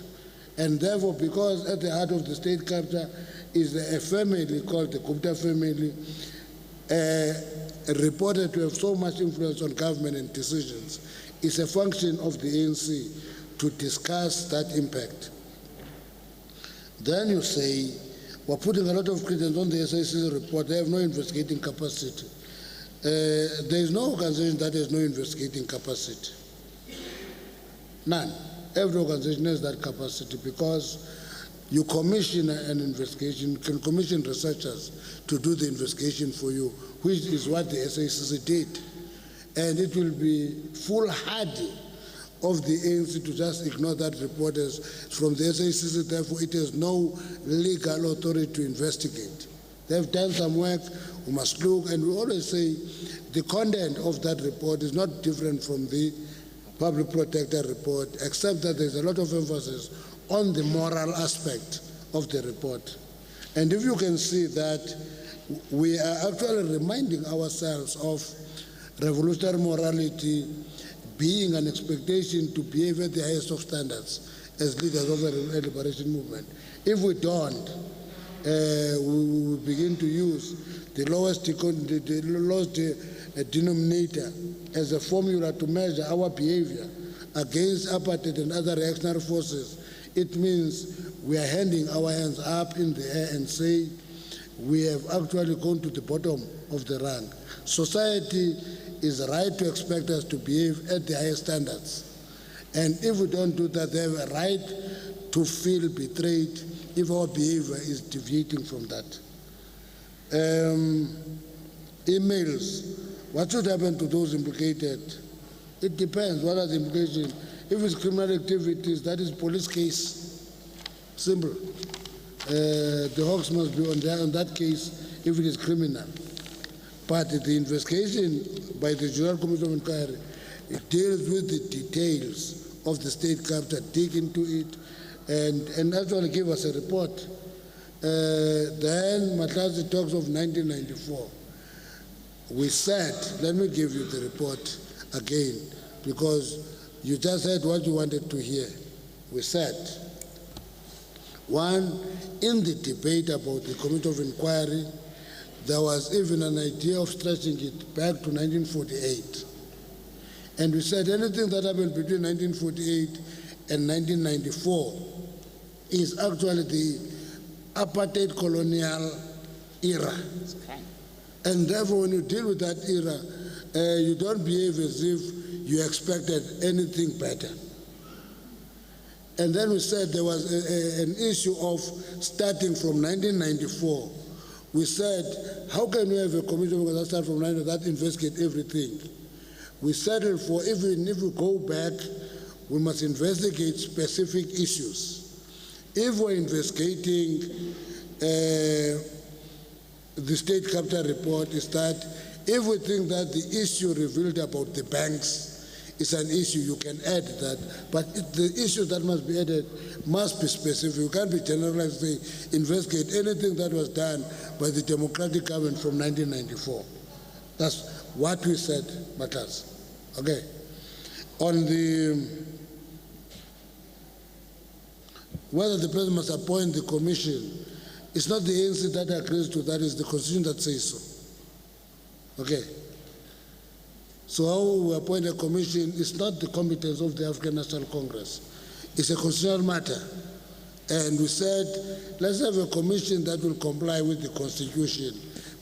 And therefore, because at the heart of the state capture is a family called the Gupta family, reported to have so much influence on government and decisions, it's a function of the ANC to discuss that impact. Then you say, we're putting a lot of credence on the SABC report. They have no investigating capacity. There is no organization that has no investigating capacity. None. Every organization has that capacity because you commission an investigation, you can commission researchers to do the investigation for you, which is what the SABC did. And it will be foolhardy of the ANC to just ignore that report as from the SABC, therefore it has no legal authority to investigate. They've done some work, we must look, and we always say the content of that report is not different from the public protector report, except that there's a lot of emphasis on the moral aspect of the report. And if you can see that we are actually reminding ourselves of revolutionary morality being an expectation to behave at the highest of standards as leaders of a liberation movement. If we don't, we will begin to use the lowest denominator as a formula to measure our behavior against apartheid and other reactionary forces. It means we are handing our hands up in the air and say we have actually gone to the bottom of the rank. Society is right to expect us to behave at the highest standards. And if we don't do that, they have a right to feel betrayed if our behavior is deviating from that. Emails. What should happen to those implicated? It depends. What are the implications? If it's criminal activities, that is police case. Simple. The Hawks must be on that case if it is criminal. But the investigation by the Judicial Commission of Inquiry, it deals with the details of the state capture, dig into it, and actually give us a report. Then Matlazi talks of 1994. We said, let me give you the report again, because you just heard what you wanted to hear. We said, one, in the debate about the Committee of Inquiry, there was even an idea of stretching it back to 1948. And we said anything that happened between 1948 and 1994 is actually the apartheid colonial era. And therefore, when you deal with that era, you don't behave as if you expected anything better. And then we said there was an issue of starting from 1994. We said, how can we have a commission that start from 1994 that investigate everything? We settled for even if we go back, we must investigate specific issues. If we're investigating the state capital report, is that if we think that the issue revealed about the banks is an issue, you can add that, but the issue that must be added must be specific. You can't be generalized, say, investigate anything that was done by the democratic government from 1994. That's what we said matters. Okay. On the whether the president must appoint the commission, it's not the ANC that agrees to that, it's the constitution that says so. Okay. So how we appoint a commission is not the competence of the African National Congress. It's a constitutional matter. And we said, let's have a commission that will comply with the constitution.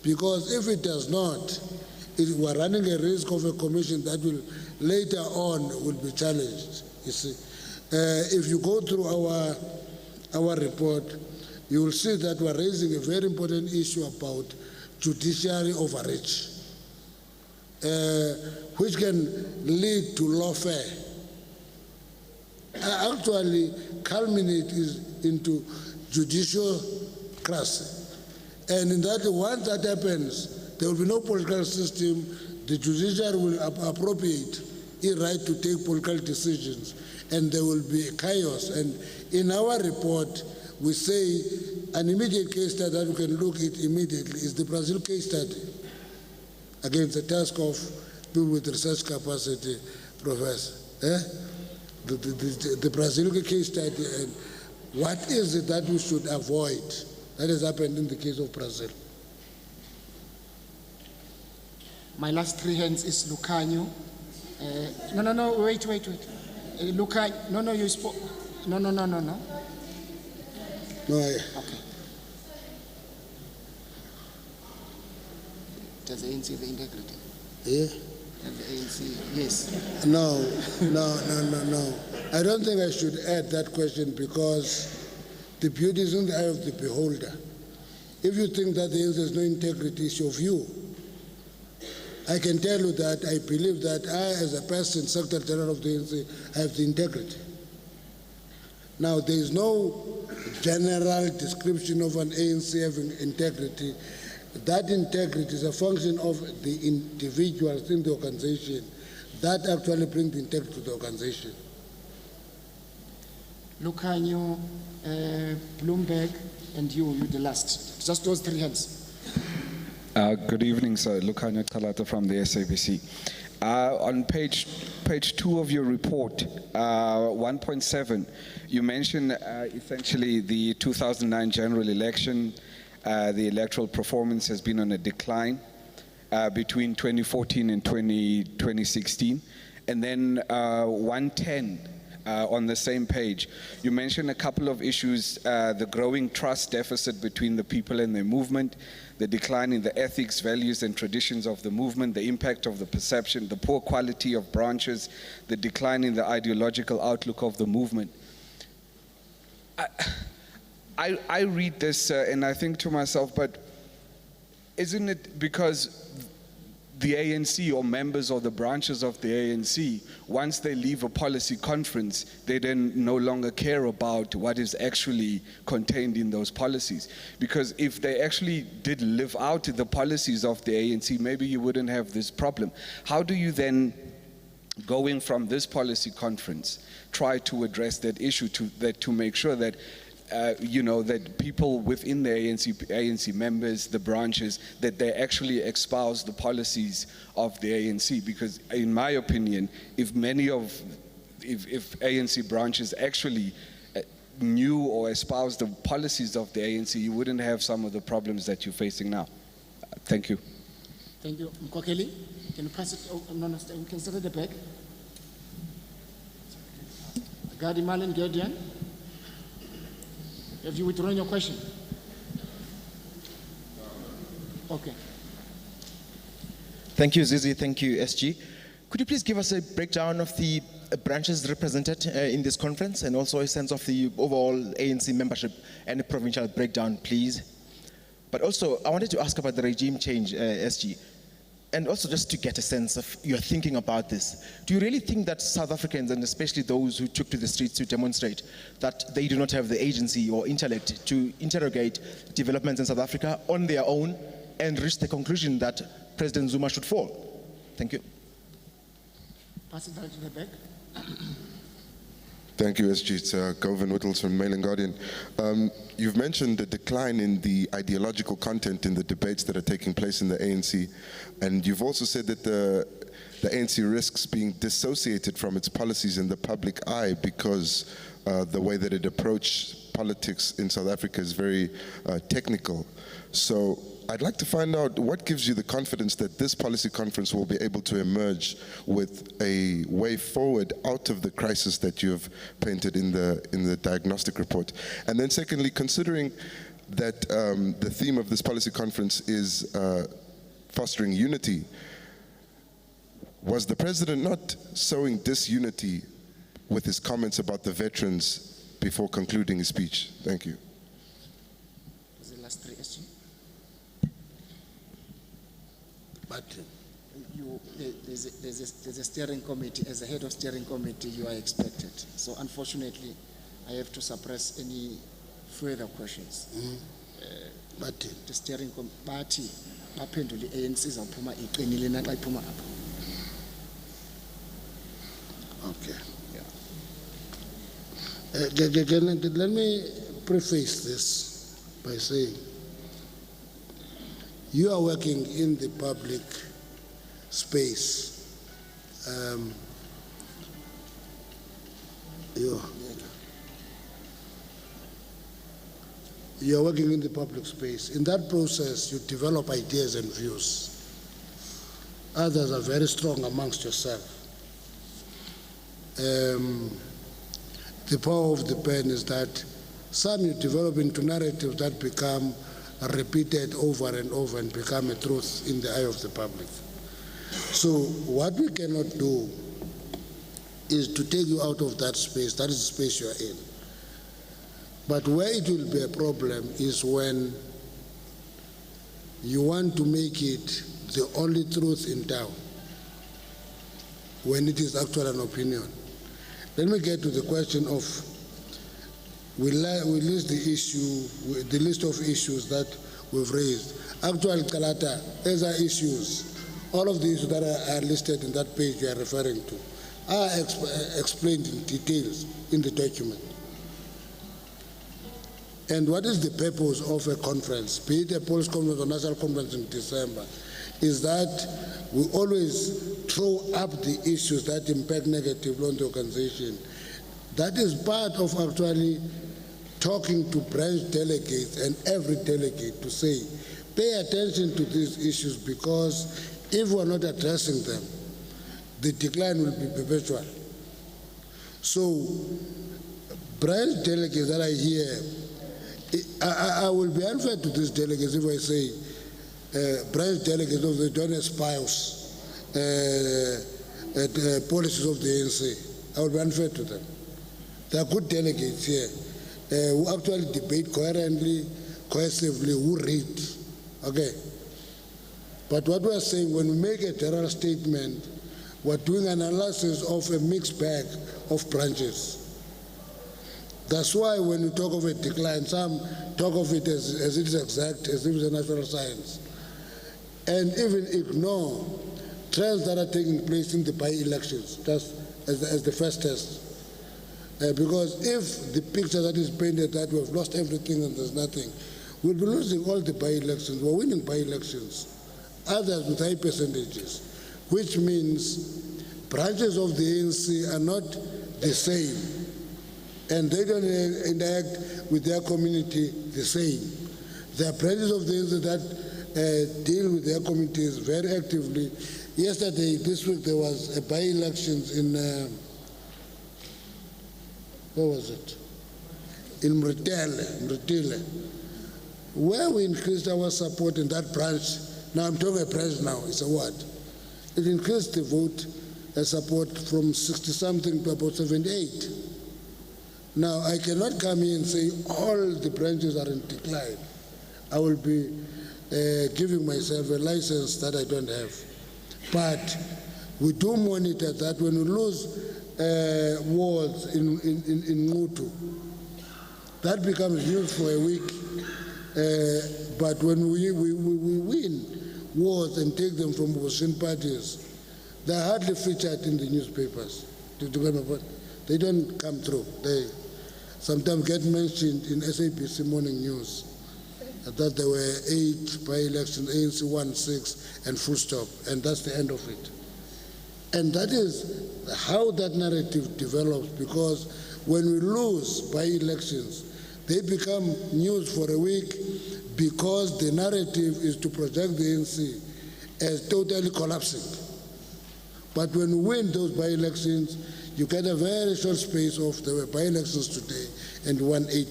Because if it does not, we're running a risk of a commission that will later on will be challenged. You see, if you go through our report, you will see that we're raising a very important issue about judiciary overreach, which can lead to lawfare. Actually, culminate into judiciocracy. And in that, once that happens, there will be no political system. The judiciary will appropriate its right to take political decisions, and there will be chaos. And in our report, we say an immediate case study that we can look at immediately is the Brazil case study. Again, the task of people with research capacity, Professor. The Brazil case study, and what is it that we should avoid? That has happened in the case of Brazil. My last three hands is Lucanio. No, wait. Lucanio, no, you spoke. No. No, Okay. Does the ANC the integrity? Yeah. Does the ANC, yes. No. I don't think I should add that question because the beauty is in the eye of the beholder. If you think that the ANC has no integrity, it's your view. I can tell you that I believe that I, as a person, Secretary General of the ANC, have the integrity. Now, there is no general description of an ANC having integrity. That integrity is a function of the individuals in the organization that actually bring the integrity to the organization. Lucanio, Bloomberg, and you the last. Just those three hands. Good evening, sir. Lucanio Talata from the SABC. On page 2 of your report, 1.7, you mention essentially the 2009 general election. The electoral performance has been on a decline between 2014 and 2016. And then 110 on the same page, you mention a couple of issues, the growing trust deficit between the people and their movement, the decline in the ethics, values, and traditions of the movement, the impact of the perception, the poor quality of branches, the decline in the ideological outlook of the movement. I read this and I think to myself, but isn't it because the ANC or members of the branches of the ANC, once they leave a policy conference, they then no longer care about what is actually contained in those policies? Because if they actually did live out the policies of the ANC, maybe you wouldn't have this problem. How do you then, going from this policy conference, try to address that issue to make sure that that people within the ANC members, the branches, that they actually espouse the policies of the ANC? Because in my opinion, if ANC branches actually knew or espoused the policies of the ANC, you wouldn't have some of the problems that you're facing now. Thank you. Thank you. Mkwakeli, can you pass it? Oh, no, you can start at the back. Regarding Marlon Gideon, have you withdrawn your question? Okay. Thank you, Zizi. Thank you, SG. Could you please give us a breakdown of the branches represented in this conference and also a sense of the overall ANC membership and the provincial breakdown, please? But also, I wanted to ask about the regime change, SG, and also just to get a sense of your thinking about this. Do you really think that South Africans, and especially those who took to the streets to demonstrate, that they do not have the agency or intellect to interrogate developments in South Africa on their own and reach the conclusion that President Zuma should fall? Thank you. Pass it down to the back. Thank you, SG. It's Govan Whittles from Mail and Guardian. You've mentioned the decline in the ideological content in the debates that are taking place in the ANC, and you've also said that the ANC risks being dissociated from its policies in the public eye because the way that it approaches politics in South Africa is very technical. So I'd like to find out what gives you the confidence that this policy conference will be able to emerge with a way forward out of the crisis that you've painted in the diagnostic report. And then secondly, considering that the theme of this policy conference is fostering unity, was the president not sowing disunity with his comments about the veterans before concluding his speech? Thank you. The last three, SG. But there's a steering committee. As a head of steering committee, you are expected. So unfortunately, I have to suppress any further questions. but The steering committee, baphendule ANC izawuphuma iqinile na xa iphuma apha. okay. Let me preface this by saying, you are working in the public space. You are working in the public space. In that process, you develop ideas and views. Others are very strong amongst yourself. The power of the pen is that some you develop into narratives that become repeated over and over and become a truth in the eye of the public. So what we cannot do is to take you out of that space. That is the space you are in. But where it will be a problem is when you want to make it the only truth in town, when it is actually an opinion. Let me get to the question of, we list the list of issues that we've raised. Actually, Kalata, these are issues. All of the issues that are listed in that page you are referring to are explained in details in the document. And what is the purpose of a conference, be it a policy conference or national conference in December, is that we always throw up the issues that impact negatively on the organization. That is part of actually talking to branch delegates and every delegate to say, pay attention to these issues, because if we're not addressing them, the decline will be perpetual. So, branch delegates that are here, I will be unfair to these delegates if I say branch delegates of the don't espouse policies of the ANC. I will be unfair to them. There are good delegates here who actually debate coherently, cohesively, who read. Okay. But what we are saying, when we make a general statement, we're doing an analysis of a mixed bag of branches. That's why when you talk of a decline, some talk of it as it is exact, as if it's a natural science, and even ignore trends that are taking place in the by-elections, just as the first test. Because if the picture that is painted that we have lost everything and there's nothing, we'll be losing all the by-elections. We're winning by-elections, others with high percentages, which means branches of the ANC are not the same, and they don't interact with their community the same. There are branches of the ANC that deal with their communities very actively. Yesterday, this week, there was a by-elections in where was it? In Mritile, where we increased our support in that branch. Now I'm talking a branch now, it's a word. It increased the vote support from 60-something to about 78. Now I cannot come here and say all the branches are in decline. I will be giving myself a license that I don't have. But we do monitor that when we lose wards in Ngutu, that becomes news for a week. But when we win wards and take them from opposition parties, they're hardly featured in the newspapers. They don't come through. They sometimes get mentioned in SABC morning news that there were 8 by-elections, ANC won 6, and full stop, and that's the end of it. And that is how that narrative develops, because when we lose by-elections, they become news for a week because the narrative is to project the ANC as totally collapsing. But when we win those by-elections, you get a very short space of there were by-elections today and won 8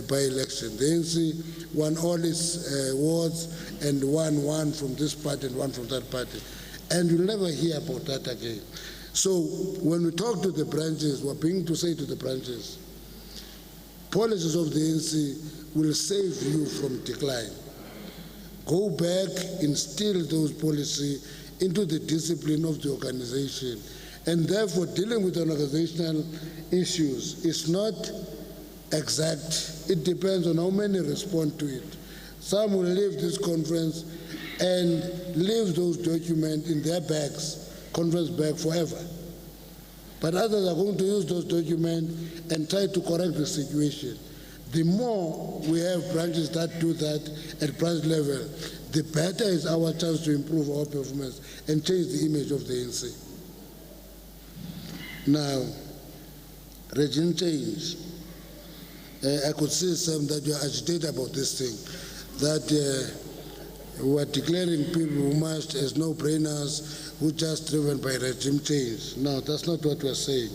by-election. The ANC won all its wards and won one from this party and one from that party. And you'll never hear about that again. So when we talk to the branches, we're being to say to the branches, policies of the ANC will save you from decline. Go back, instill those policies into the discipline of the organization. And therefore, dealing with organizational issues is not exact. It depends on how many respond to it. Some will leave this conference and leave those documents in their bags, conference bag, forever. But others are going to use those documents and try to correct the situation. The more we have branches that do that at branch level, the better is our chance to improve our performance and change the image of the ANC. Now, regime change. I could see some that you are agitated about this thing, that we are declaring people who marched as no-brainers, who just driven by regime change. No, that's not what we are saying.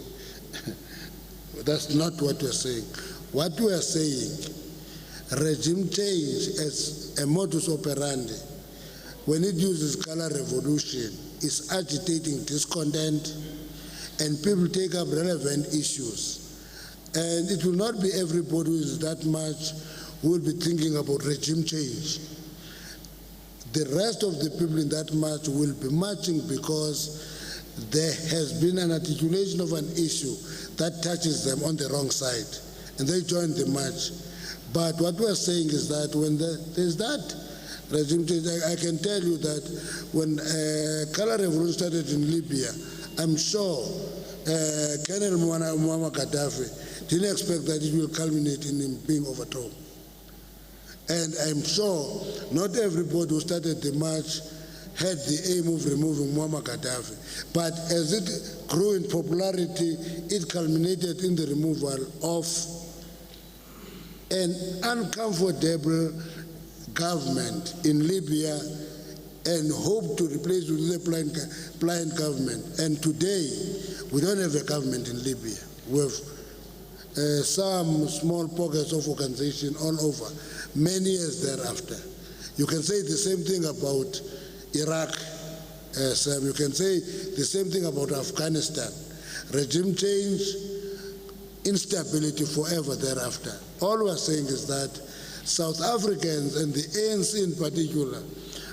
That's not what we are saying. What we are saying, regime change as a modus operandi, when it uses color revolution, is agitating discontent, and people take up relevant issues. And it will not be everybody who is that much who will be thinking about regime change. The rest of the people in that march will be marching because there has been an articulation of an issue that touches them on the wrong side, and they join the march. But what we're saying is that when there's that regime change, I can tell you that when color revolution started in Libya, I'm sure Colonel Muammar Gaddafi didn't expect that it will culminate in him being overthrown. And I'm sure not everybody who started the march had the aim of removing Muammar Gaddafi. But as it grew in popularity, it culminated in the removal of an uncomfortable government in Libya and hope to replace it with a blind government. And today, we don't have a government in Libya. We have some small pockets of organization all over, many years thereafter. You can say the same thing about Iraq, Sam. You can say the same thing about Afghanistan. Regime change, instability forever thereafter. All we're saying is that South Africans, and the ANC in particular,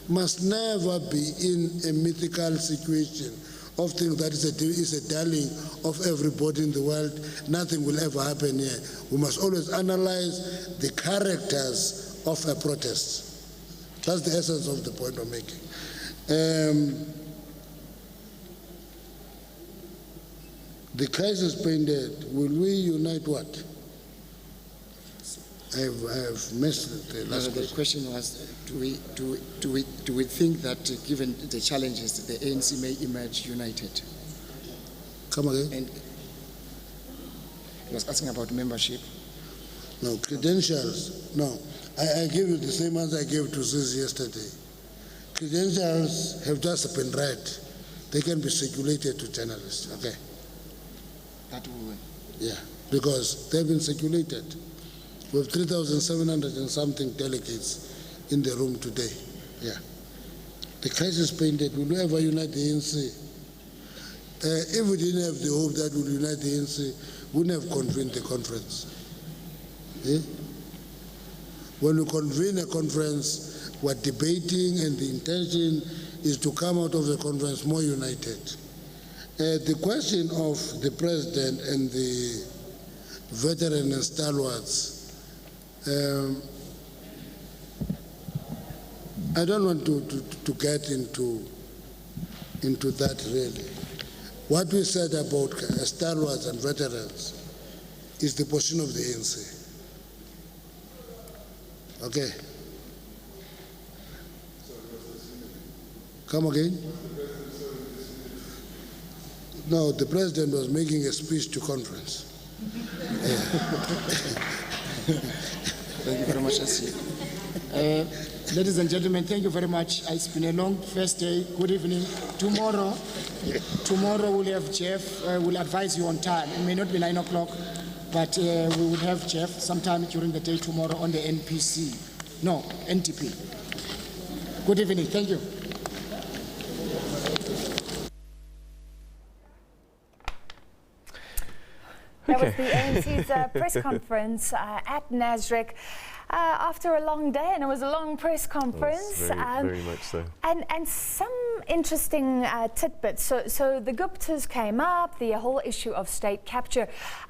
must never be in a mythical situation of things that is a darling of everybody in the world. Nothing will ever happen here. We must always analyze the characters of a protest. That's the essence of the point I'm making. The crisis painted, will we unite what? I have missed the last question. The question was, do we think that given the challenges, the ANC may emerge united? Come again? And he was asking about membership. No, credentials. No, I gave you the same answer I gave to Ziz yesterday. Credentials have just been read. They can be circulated to journalists, okay? That will. Yeah. because they've been circulated. We have 3,700 and something delegates in the room today. Yeah. The crisis painted, will we ever unite the ANC? If we didn't have the hope that we'll unite the ANC, we wouldn't have convened the conference. When we convene a conference, we're debating, and the intention is to come out of the conference more united. The question of the president and the veteran and stalwarts, I don't want to get into that really. What we said about stalwarts and veterans is the position of the ANC. Okay. Come again? No, the president was making a speech to conference. Thank you very much, SC. Ladies and gentlemen, thank you very much. It's been a long first day. Good evening. Tomorrow we'll have Jeff. We'll advise you on time. It may not be 9 o'clock, but we will have Jeff sometime during the day tomorrow on the NTP. Good evening. Thank you. That was the ANC's press conference at Nasrec after a long day, and it was a long press conference. Very much so. And some interesting tidbits. So the Guptas came up, the whole issue of state capture.